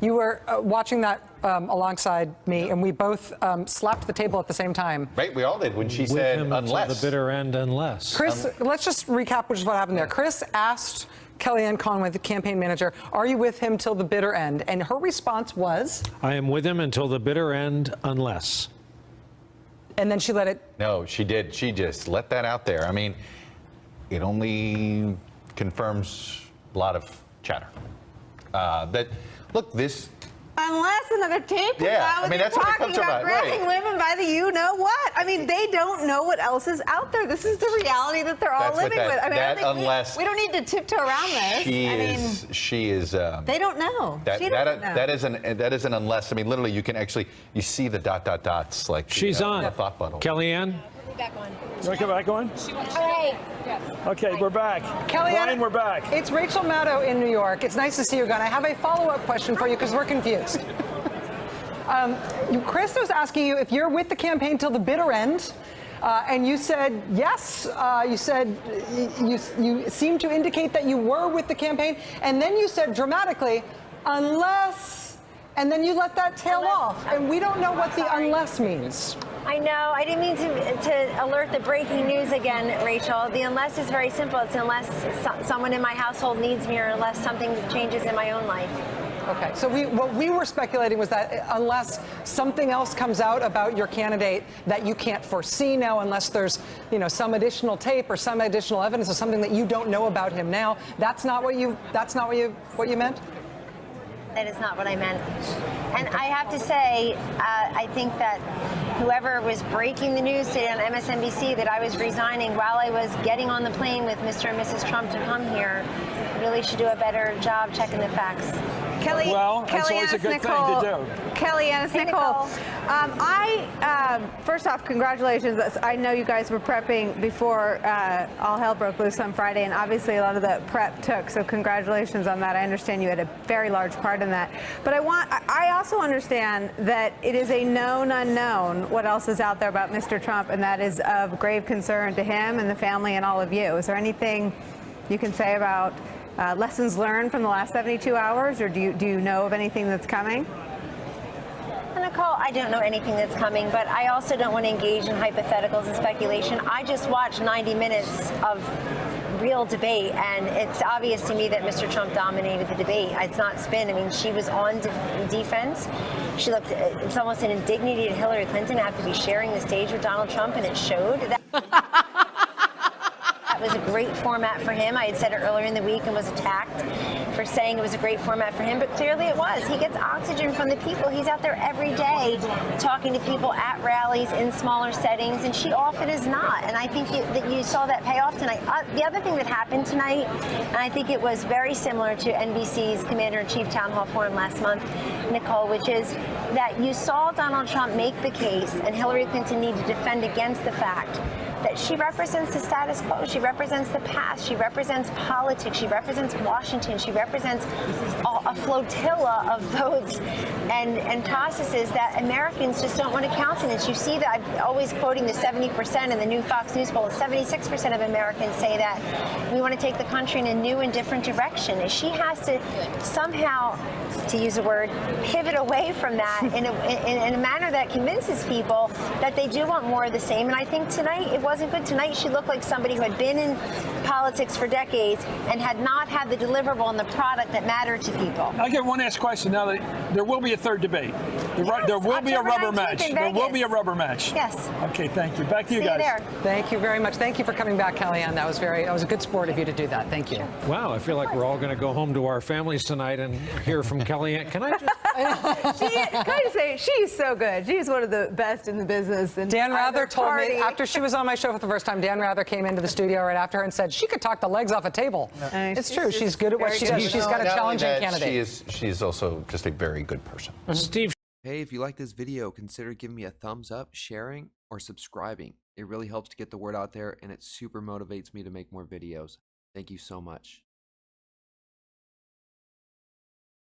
You were watching that alongside me, and we both slapped the table at the same time. Right, we all did when she said unless. The bitter end, unless. Chris, let's just recap what happened there. Chris asked Kellyanne Conway, the campaign manager, are you with him till the bitter end? And her response was? I am with him until the bitter end, unless. And then she let it. No, she did. She just let that out there. I mean, it only confirms a lot of chatter. Look, this. Unless another tape comes out with you talking about grabbing women by the you-know-what. I mean, they don't know what else is out there. This is the reality that they're all living with. I mean, we don't need to tiptoe around this. She is. They don't know. That is an unless. I mean, literally, you can actually see the dots like she's on the thought bubble. Kellyanne. Back on. You want to go back on? All right. Yes. Okay, we're back. Kellyanne, Brian, we're back. It's Rachel Maddow in New York. It's nice to see you again. I have a follow-up question for you because we're confused. Chris was asking you if you're with the campaign till the bitter end, and you said yes. You said you seemed to indicate that you were with the campaign, and then you said dramatically, unless, and then you let that tail off, and we don't know what the unless means. I know. I didn't mean to alert the breaking news again, Rachel. The unless is very simple. It's unless someone in my household needs me or unless something changes in my own life. Okay, so what we were speculating was that unless something else comes out about your candidate that you can't foresee now, unless there's some additional tape or some additional evidence of something that you don't know about him now, that's not what you meant? That is not what I meant. And I have to say, I think that whoever was breaking the news today on MSNBC that I was resigning while I was getting on the plane with Mr. and Mrs. Trump to come here really should do a better job checking the facts. Well, that's always a good thing to do. Kellyanne, it's Nicole. First off, congratulations. I know you guys were prepping before all hell broke loose on Friday, and obviously a lot of the prep took, so congratulations on that. I understand you had a very large part in that. But I also understand that it is a known unknown what else is out there about Mr. Trump, and that is of grave concern to him and the family and all of you. Is there anything you can say about lessons learned from the last 72 hours, or do you know of anything that's coming? Nicole, I don't know anything that's coming, but I also don't want to engage in hypotheticals and speculation. I just watched 90 minutes of real debate, and it's obvious to me that Mr. Trump dominated the debate. It's not spin. I mean, she was on defense. She looked, it's almost an indignity to Hillary Clinton to have to be sharing the stage with Donald Trump, and it showed that. It was a great format for him. I had said it earlier in the week and was attacked for saying it was a great format for him, but clearly it was. He gets oxygen from the people. He's out there every day talking to people at rallies in smaller settings, and she often is not. And I think that you saw that pay off tonight. The other thing that happened tonight, and I think it was very similar to NBC's Commander-in-Chief Town Hall Forum last month, Nicole, which is that you saw Donald Trump make the case, and Hillary Clinton need to defend against the fact that she represents the status quo, she represents the past, she represents politics, she represents Washington, she represents a flotilla of votes and processes that Americans just don't want to countenance. You see that, I'm always quoting the 70% in the new Fox News poll, 76% of Americans say that we want to take the country in a new and different direction. And she has to somehow, to use a word, pivot away from that in a manner that convinces people that they do want more of the same. And I think tonight it wasn't good. Tonight she looked like somebody who had been in politics for decades and had not had the deliverable and the product that mattered to people. I get one last question now. That there will be a third debate. There will be a rubber match. There will be a rubber match. Yes. Okay, thank you. Back to you guys. See you there. Thank you very much. Thank you for coming back, Kellyanne. That was a good sport of you to do that. Thank you. Wow, I feel like we're all going to go home to our families tonight and hear from Kellyanne. Can I just? Can I just say, she's so good. She's one of the best in the business. And Dan Rather told me after she was on my show for the first time, Dan Rather came into the studio right after her and said she could talk the legs off a table. It's true. She's good at what she does. She's got a challenging candidate. She's also just a very good person. Steve. Hey, if you like this video, consider giving me a thumbs up, sharing, or subscribing. It really helps to get the word out there, and it super motivates me to make more videos. Thank you so much.